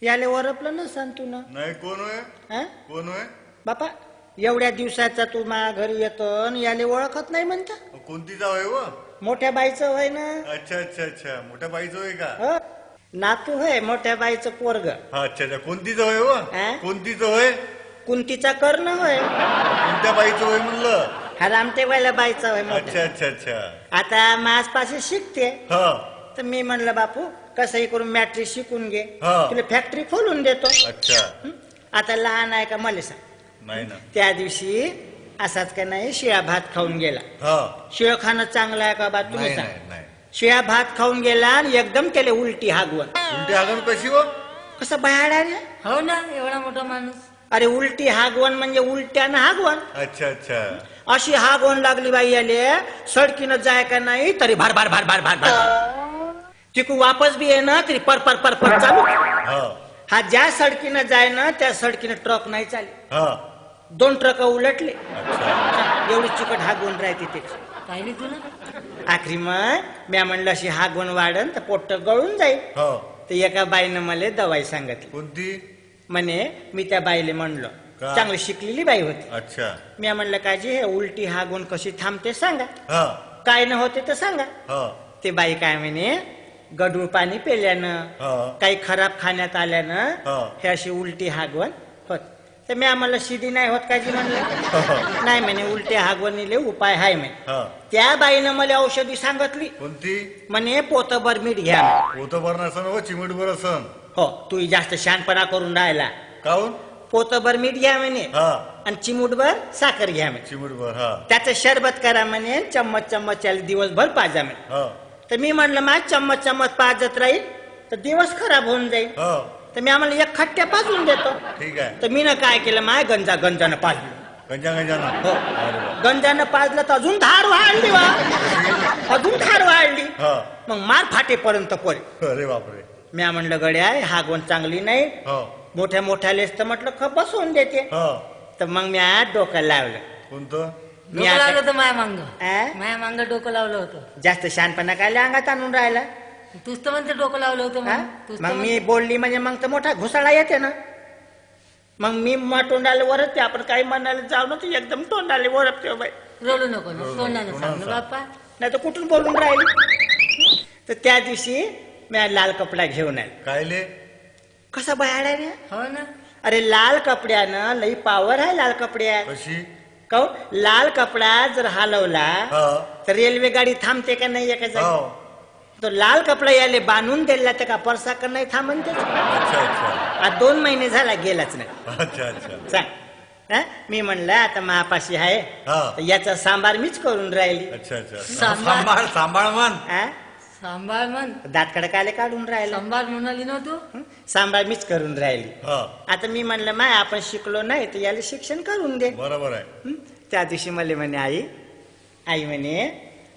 याले ओरपलं ना सांग तू ना. नाही कोण होय? हा कोण होय? बापा एवढ्या दिवसाचा तू माझ्या घरी येतो आणि याले ओळखत नाही म्हणता. कोणती जाव आहे व? मोठ्या बाईचं होय ना. अच्छा अच्छा अच्छा, मोठ्या बाईचं होय का? हो नातू होय मोठ्या बाईचं पोरग. हा अच्छा अच्छा, कोणतीच होय व? हा? कोणतीच होय? कुंतीचा कर्ण होय. कोणत्या बाईचं होय म्हणलं? हा रामटेवायला बाईचा होय अच्छा मोठ्या. अच्छा अच्छा. आता माझपाशी शिकते हा तर मी म्हणलं बापू कसंही करून मॅट्रिक शिकून घे हा. तुला फॅक्टरी खोलून देतो. अच्छा. हं? आता लहान आहे का मला सांग. नाही ना. त्या दिवशी असाच का नाही शिळा भात खाऊन गेला. हा. शिळ खाणं चांगलं आहे का बा तुम्ही नाही सांग. नाही नाही. शिळा भात खाऊन गेला आणि एकदम त्याला उलटी हागवण. उलटी हागण कशी व? कसं बाहेर रे. हो ना, एवढा मोठा माणूस. अरे उलटी हागवण म्हणजे उलट्यानं हागवण. अच्छा अच्छा. अशी हागवण लागली बाई याले सडकीनं जाय का नाही तरी भार भार भार भार भार भार तिकू वापस बी ये ना तरी पर पर पर पर चालू. हा हा ज्या सडकीनं जाय ना त्या सडकीनं ट्रक नाही चालली. हा. 2 ट्रक उलटले. अच्छा. एवढी चिकट हागवण राहते त्याची. पाहिली तुला? आखरी मग म्या म्हणलं अशी हागवण वाढन तर पोट्ट गळून जाईल. हो. तर एका बाईनं मला दवाई सांगितली. कोणती? म्हणे मी त्या बाईले म्हणलं का? चांगली शिकलेली बाई होती. अच्छा. मी म्हणलं काजी हे उलटी हागवण कशी थांबते सांगा. हा काय न होते तर सांगा. हा ते बाई काय म्हणे गढूळ पाणी पेल्यानं हा काही खराब खाण्यात आल्यानं हा. हे अशी उलटी हागवण होत. तर मी आम्हाला शिदी नाही होत काजी म्हणलं. नाही म्हणे उलट्या हागवणीले उपाय हाय म्हणे. हा. त्या बाईनं मला औषधी सांगितली. कोणती? म्हणे पोतभर मीठ घ्या. पोतं भर नसन व चिमट भर असन. हो तू जास्त शहाणपणा करून राहिला. काऊन? पोतभर मीठ घ्या म्हणे हा. आणि चिमूटभर साखर घ्या म्हणे. चिमट भर. हा त्याचं शरबत करा म्हणे चम्मच चम्मच याला दिवसभर पाजा म्हणे. हा तर मी म्हटलं मा चम्मच चम्मच पाजत राहील तर दिवस खराब होऊन जाईल. हा. तर मी आम्हाला 1 खट्ट्या पाजून देतो. ठीक आहे. तर मी ना काय केलं माय गंजानं पाजलं. गंजा गंजा ना. हो अरे वा. गंजानं पाजलं तर अजून धार वाढली वा. अजून धार वाढली. हा. मग मार फाटेपर्यंत पडे. अरे बापरे. मी म्हणलं गड्या हागवण चांगली नाही. हो. मोठ्या मोठ्यालेच तर म्हटलं खप बसवून देते. हा. तर मग मी डोकं लावलं. कोणतं? मी डोकं आता- लावलं होतं माया मांग. आ? माया मांग डोकं लावलं होतं. जास्त शहाणपणा काय अंगात आणून राहिला. तूच तर म्हणते डोकं लावलं होतं हा? म्हणून. तूच तर मग मी म्हणते. बोलली म्हणजे मग तर मोठा घुसाळा येते ना. मग मी तोंडाला वरपते आपण काही म्हणायला जाऊ ना तर एकदम तोंडाला वरपते बाई. रडू नको ना, रडू तोंडानं नको, सांग ना तोंडानं बाप्पा. नाही तर कुठून बोलून राहिली. तर त्या दिवशी मी लाल कपडा घेऊन आले. कायले? कसा बाहेर आहे रे. हो ना. अरे लाल कपड्यानं लई पावर आहे लाल कपड्यात. कशी? काऊन लाल कपडा जर हलवला हा. तर रेल्वे गाडी थांबते का नाही एका जागी. हो. तो लाल कपडा याले बांधून दिला तर का परसाकर नाही थांबन त्याच. अच्छा अच्छा. आज 2 महिने झाला गेलाच नाही. अच्छा अच्छा. सांग हा? मी म्हणलं आता महापाशी आहे हा. तर याचा सांबार मीच करून राहिली. अच्छा अच्छा. सांभाळ. सांभाळ सांभाळ म्हण. हा? सांभाळ म्हण. दातकडे काले काढून राहिला. सांभाळ म्हणाली ना तू. सांबार मीच करून राहिली. हा. आता मी म्हणलं माय आपण शिकलो नाही तर याला शिक्षण करून दे. बरोबर आहे. हं? त्या दिवशी मला म्हणे आई म्हणे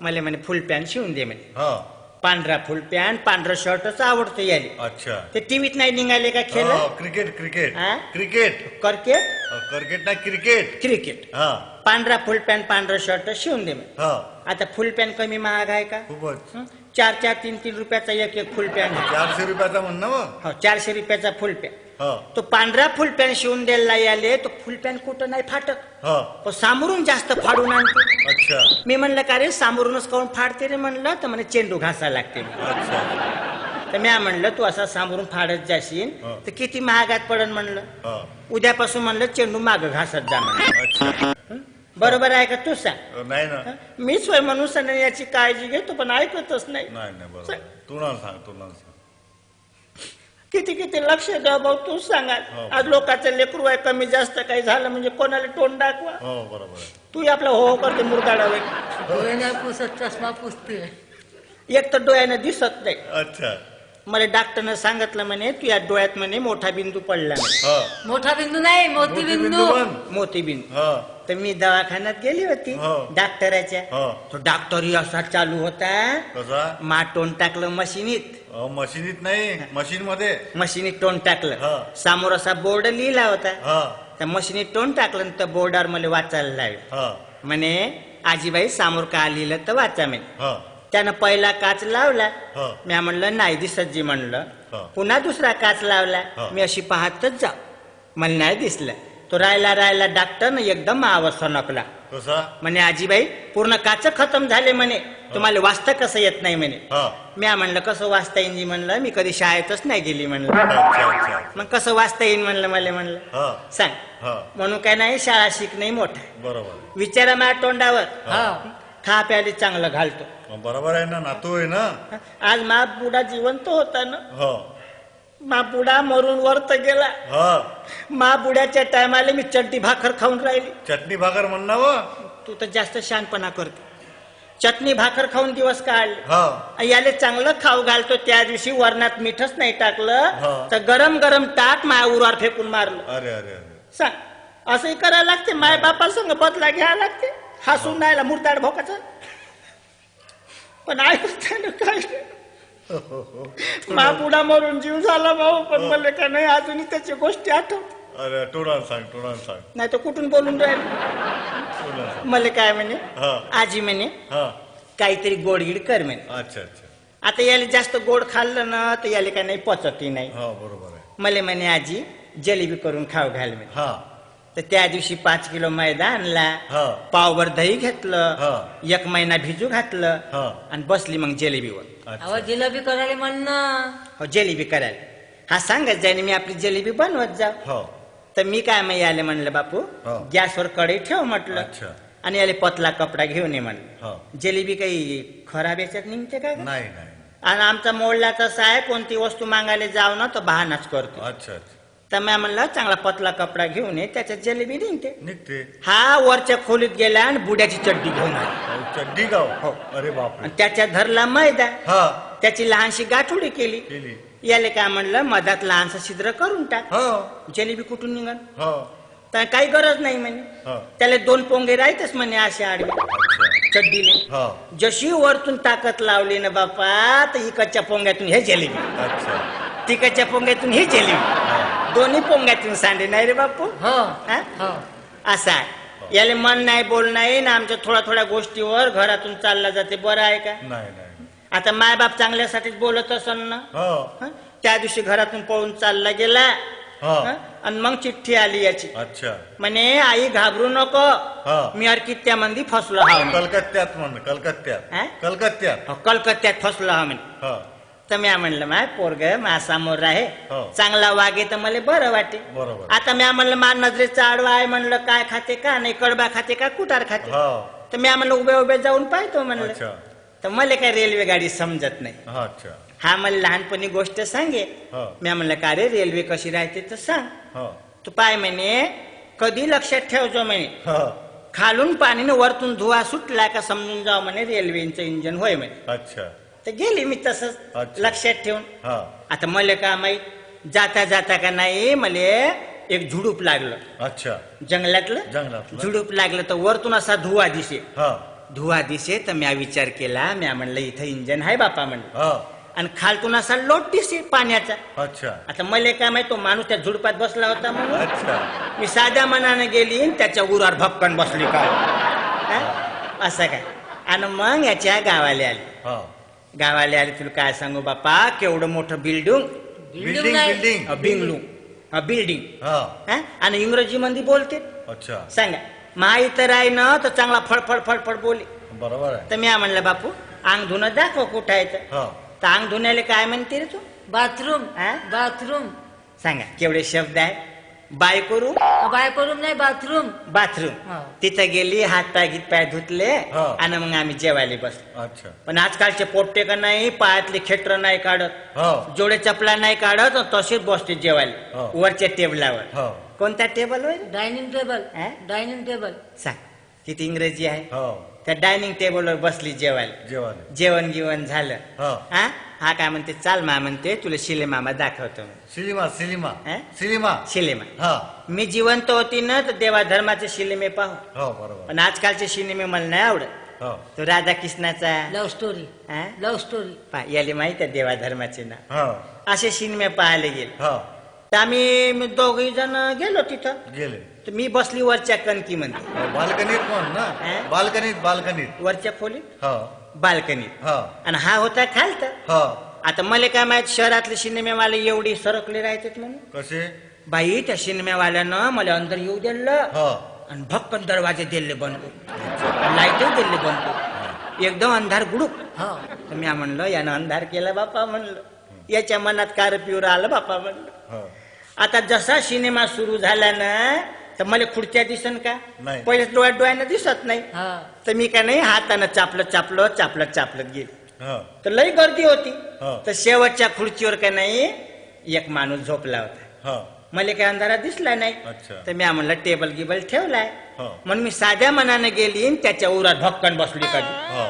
मला म्हणे फुल पॅन्ट शिवून दे म्हणे. हा. पांढरा फुल पॅन्ट पांढरं शर्टच आवडतं याले. अच्छा. ते टीव्हीत नाही निघाले का खेळ. हो, क्रिकेट क्रिकेट हा? क्रिकेट. क्रिकेट क्रिकेट नाही क्रिकेट. क्रिकेट हा पांढरा फुल पॅन्ट पांढरं शर्ट शिवून दे म्हणे. हा. आता फुल पॅन्ट कमी महाग आहे का. खूपच. 4 3 रुपयाचा एक फुल पॅन्ट. 400 रुपयाचा म्हण ना मग. हो 400 रुपयाचा फुल पॅन्ट. हा तो पांढरा फुल पॅन्ट शिवून द्यायला याले तो फुल पॅन्ट कुठं नाही फाटत. हा. तो सामोरून जास्त फाडून आणते. अच्छा मी म्हणलं का रे सामोरूनच काऊन फाडते रे म्हणलं तर म्हणे चेंडू घासायला लागते म्हणे. अच्छा. तर मी म्हणलं तू असा सामोरून फाडत जाशील हा. तर किती महागात पडन म्हणलं. हा. उद्यापासून म्हणलं चेंडू माग घासत जा म्हणलं. अच्छा. बरोबर आहे का तू सांग. नाही ना. मी स्वय म्हणून सण याची काळजी घेतो पण ऐकतच नाही. नाही नाही बरोबर. तू ना सांग तू ना सांग. किती किती लक्ष द्या भाऊ तू सांगा. हो. आज लोकांचं लेकरू आहे कमी जास्त काही झालं म्हणजे कोणाला तोंड दाखवा. हो बरोबर आहे. तू आपला हो करते मुरगाडावे. डोळे नाही पुसत, चष्मा पुसते. एक तर डोळ्यानं दिसत नाही. अच्छा. मला डॉक्टरनं सांगितलं म्हणे तू या डोळ्यात म्हणे मोठा बिंदू पडला म्हणे. हा. मोठा बिंदू नाही, मोती बिंदू. बन. मोती बिंदू. हा. तर मी दवाखान्यात गेली होती हो. डॉक्टराच्या. हा. तो डॉक्टरही असा चालू होता कसा? तोंड टाकलं मशिनीत. मशीनीत नाही मशीन मध्ये. मशिनीत तोंड टाकलं. हा. समोर असा बोर्ड लिहिला होता. हा. त्या मशिनीत तोंड टाकलं आणि त्या बोर्डावर मला वाचायला लागलं. हा. म्हणे आजीबाई समोर का लिहिलं तर वाचा म्हणे. हा. त्यानं पहिला काच लावला. हा. मी म्हणलं नाही दिसत जी म्हणलं. हा. पुन्हा दुसरा काच लावला हा. मी अशी पाहतच जाऊ मला नाही दिसलं तो राहिला डॉक्टर एकदम मावर सणकला कसा म्हणे आजीबाई पूर्ण काच खतम झाले म्हणे तुम्हाला वाचता कसं येत नाही म्हणे हा मी म्हणलं कसं वाचता येईन म्हणलं मी कधी शाळेतच नाही गेली म्हणलं अच्छा अच्छा मग कसं वाचता येईन म्हणलं मला म्हणलं हा सांग हा म्हणून काय नाही शाळा शिकणे मोठा बरोबर विचारा माझ्या तोंडावर हा खा प्याली चांगलं घालतो मग बरोबर आहे ना नातू आहे ना आज मा बुडा जिवंत होता ना हो मा बुडा मरून वरत गेला हा मा बुड्याच्या टायमाला मी चड्डी भाकर खाऊन राहिली चटणी भाकर म्हणणं व तू तर जास्त शहाणपणा करतो चटणी भाकर खाऊन दिवस काढले हा याले चांगलं खाऊ घालतो त्या दिवशी वरणात मीठच नाही हा. टाकलं तर गरम गरम ताट माया उरावर फेकून मारलं अरे अरे अरे सांग असंही करायला लागते माय बापा संग बदला घ्यायला लागते हसून राहिला मुरताड भोकाचा पण ऐकत काय मा पुढा मरून जीव झाला भाऊ पण मला का नाही अजूनही त्याची गोष्टी आठवत अरे तोंडान सांग नाही तर कुठून बोलून राहिले तोंडानं सांग. मला काय म्हणे हा आजी म्हणे हा काहीतरी गोडगिड कर म्हणे अच्छा अच्छा आता याला जास्त गोड खाल्लं ना तर याला काय नाही पचतही नाही हा बरोबर आहे मला म्हणे आजी जलेबी करून खाऊ घाल म्हणे हा तर त्या दिवशी 5 किलो मैदा आणला हा पावभर दही घेतलं हा 1 महिना भिजू घातलं हा आणि बसली मग जलेबीवर अच्छा अहो जिलेबी करायला म्हण ना हो जलेबी करायला हा सांगत जाईन मी आपली जलेबी बनवत जाऊ हो तर मी काय मग याले म्हणलं बापू हो. गॅसवर कढई ठेव म्हटलं अच्छा आणि याले पतला कपडा घेऊन ये म्हणलं हो जलेबी काही खराब याच्यात निघते का ग? नाही नाही आणि आमचा मोडला तसा आहे कोणती वस्तू मागायला जाऊ ना तर बहानाच करतो अच्छा अच्छा तर मी म्हणलं चांगला पतला कपडा घेऊन ये त्याच्यात जलेबी निघते निघते हा वरच्या खोलीत गेला आणि बुड्याची चड्डी घेऊन आला अहो, चड्डी गाव हो. अरे बापरे आणि त्याच्यात धरला मैदा हा त्याची लहानशी गाठोडी केली केली याले काय म्हणलं मधात लहानसं छिद्र करून टाक हो जलेबी कुठून निघाल हो तर काही गरज नाही म्हणे हो त्याला 2 पोंगे राहतेच म्हणे अशा आडवी अच्छा चड्डीले हो जशी वरतून ताकद लावली ना बापा तर इकडच्या पोंग्यातून हे जलेबी अच्छा तिकडच्या पोंग्यातून ही जलेबी हा. दोन्ही पोंग्यातून सांडे नाही रे बापू हो हा? हो असं आहे याले मन नाही बोल नाही ना आमच्या थोड्या गोष्टीवर घरातून चालला जाते बरं आहे का नाही नाही आता मायबाप चांगल्यासाठीच बोलत असल ना हो हं? त्या दिवशी घरातून पळून चालला गेला हा हं? आणि मग चिठ्ठी आली याची अच्छा म्हणे आई घाबरू नको हा मी अर्कित्या मंदी फसलो हा म्हणे. कलकत्त्यात म्हण कलकत्त्यात हा? कलकत्त्यात हो, कलकत्त्यात फसलो हा म्हणे हा तर मी म्हणलं माय पोरग माझ्यासमोर आहे हो. चांगला वागे तर मला बरं वाटे बरोबर आता मी म्हणलं मा नजरेचा आडवा आहे म्हणलं काय खाते का नाही कडबा खाते का कुटार खाते हो तर मी म्हणलं उभे जाऊन पाहतो म्हणलं अच्छा तर मला काय रेल्वे गाडी समजत नाही हा अच्छा हा मला लहानपणी गोष्ट सांगे हो मी म्हणलं का रे रेल्वे कशी राहते तर सांग हो तू पाय म्हणे कधी लक्षात ठेवजो म्हणे हो खालून पाणीने वरतून धुवा सुटला का समजून जाव म्हणे रेल्वेचं इंजन होय म्हणे अच्छा तर गेली मी तसंच अच्छा. लक्षात ठेवून हा आता मला का माहित जाता का नाही मले एक झुडूप लागलं अच्छा जंगलातलं जंगलातलं झुडूप लागलं तर वरतून असा धुवा दिसे हा धुवा दिसे तर म्या विचार केला म्या म्हणलं इथं इंजन आहे बापा म्हणलं हा आणि खालतून असा लोट दिसे पाण्याचा अच्छा आता मला काय माहित तो माणूस त्या झुडपात बसला होता म्हणून अच्छा मी साध्या मनाने गेली आणि त्याच्या उरावर भपकन बसली काय हा? असं काय आणि मग याच्या गावाला आली हा गावाला आली तुला काय सांगू बापा केवढं मोठं बिल्डिंग बिल्डिंग नाही. बिल्डिंग बिल्डिंग हा आणि इंग्रजी मध्ये बोलते अच्छा सांगा माई तर आहे ना तर चांगला फडफड बोली बरोबर आहे तर मी म्हणलं बापू अंग धुणं दाखव कुठं आहे हा तर अंग धुण्याला काय म्हणते रे तू बाथरूम हा? बाथरूम सांगा केवढे शब्द आहे बाय करू बायको नाही बाथरूम बाथरूम हा. तिथं गेली हात पाय गीत पाय धुतले हा. आणि मग आम्ही जेवायला बसलो अच्छा पण आजकालचे पोट्टे का नाही पायातले खेटर नाही काढत हो जोडे चपला नाही काढत आणि तसेच बसते जेवायला हो. वरच्या टेबलावर हो कोणत्या टेबलवर डायनिंग टेबल हा? डायनिंग टेबल सांग किती इंग्रजी आहे हो त्या डायनिंग टेबलवर बसली जेवायला जेवण जेवण गिवण झालं हो हा काय म्हणते चाल मा म्हणते तुला शिले मामा दाखवतो म्हणे. सिनेमा सिनेमा हा? सिनेमा शिलेमा हा मी जिवंत होती ना तर देवा धर्माचे शिलेमे पाहू हो बरोबर पण आजकालचे सिनेमे मला नाही आवडत हो तो राधा कृष्णाचा लव्ह स्टोरी हा? लव्ह स्टोरी याले माहित आहे देवा धर्माचे नाव हो असे सिनेमे पाहायला गेले हो तर आम्ही 2 जण गेलो तिथं गेले तर मी बसली वरच्या कणकी मध्ये हो, बाल्कनीत म्हण ना हा? बाल्कनीत वरच्या खोलीत हो बाल्कनीत हो आणि हा होता खालत हो आता मला काय माहित शहरातले सिनेमावाले एवढी सरकले राहतात म्हणून. कसे बाई त्या सिनेमावाल्यानं मला अंदर येऊ दिलं हो आणि भक्कन दरवाजे दिले बंद करून लाईटही दिले बंद करून एकदम अंधार गुडूक. हो तर मी म्हणलं यानं अंधार केला बापा म्हणलं, याच्या मनात कार पिवर आलं बापा म्हणलं. हो आता जसा सिनेमा सुरू झाला ना तर मला खुर्च्या दिसन का नाही. पहिले डोळ्यानं दिसत नाही. हा तर मी का नाही हातानं चापलत गेली. हो तर लई गर्दी होती. हो. तर शेवटच्या खुर्चीवर का नाही एक माणूस झोपला होता. हो मला काही अंधारात दिसला नाही. अच्छा. तर मी म्हणलं टेबल गिबल ठेवलाय हो. म्हणून मी साध्या मनाने गेली आणि त्याच्या उरात भक्कन बसली कधी. हो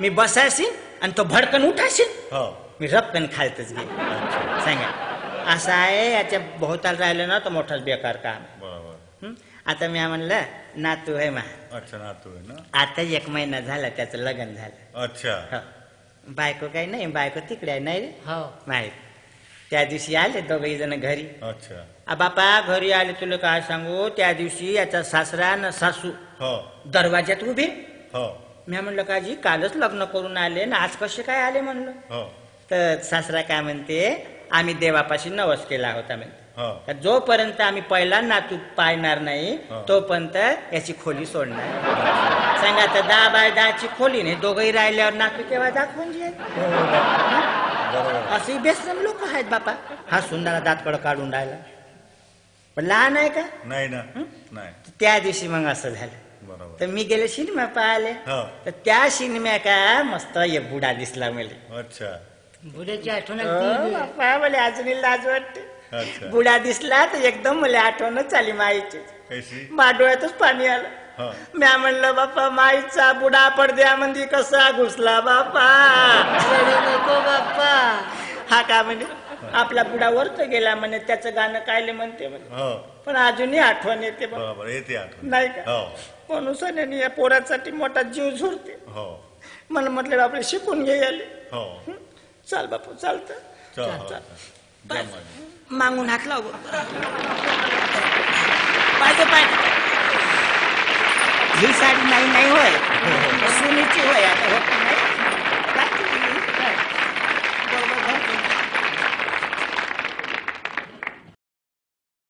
मी बसायची आणि तो भडकन उठाशील हो मी रपकन खालतच गेली. सांगा असं आहे याच्या भोवताल राहिलं ना तर मोठाच बेकार काम. बरोबर. हं? आता मी म्हणलं नातू आहे मा अच्छा नातू आहे ना. आता 1 महिना झाला त्याचं लग्न झालं. अच्छा हो. बायको काही नाही बायको तिकडे आहे नाही रे हो माहित. त्या दिवशी आले दोघही जण घरी. अच्छा बापा घरी आले तुला काय सांगू त्या दिवशी याचा सासरा न सासू हो दरवाज्यात उभे. हो मी म्हणलं काजी कालच लग्न करून आले ना आज कसे काय आले म्हणलं. हो तर सासरा काय म्हणते आम्ही देवापाशी नवस केला होता म्हणते. हो तर जोपर्यंत आम्ही पहिला नातू पाळणार नाही हो. तोपर्यंत याची खोली सोडणार. सांगा तर 10 बाय 10 ची खोली नाही दोघही राहिल्यावर नातू केव्हा दाखवून जे बरोबर. असे बेसम लोक आहेत बापा. हा सुंदर दातकड काढून राहिला पण लहान आहे का. नाही ना नाही त्या दिवशी मग असं झालं. बरोबर. तर मी गेले सिनेमा पाहिले. हो तर त्या सिनेमा का मस्त एक बुडा दिसला मला. अच्छा बुड्याची आठवण हो, आली. बापा मला अजूनही लाज वाटते. अच्छा बुडा दिसला तर एकदम मला आठवणच आली माईची. कशी डोळ्यातच पाणी आलं. हो म्या म्हणलं बापा माईचा बुडा पडद्यामध्ये कसा घुसला बापा. रडू नको बाप्पा. हा का म्हणे आपला बुडा वरच गेला म्हणे त्याचं गाणं कायले म्हणते म्हणे. हो पण अजूनही आठवण येते बा. बरोबर येते आठवण. नाही का हो मनुष्याने या पोरासाठी मोठा जीव झोरते. हो मला म्हटलं बापरे शिकून घे आले. हो चाल बापू चालतं. चल चल, हो. चल. द्या माझी. मागून हात लाव पाहिजे पाहिजे ही साडी नाही नाही होय सुनीची होय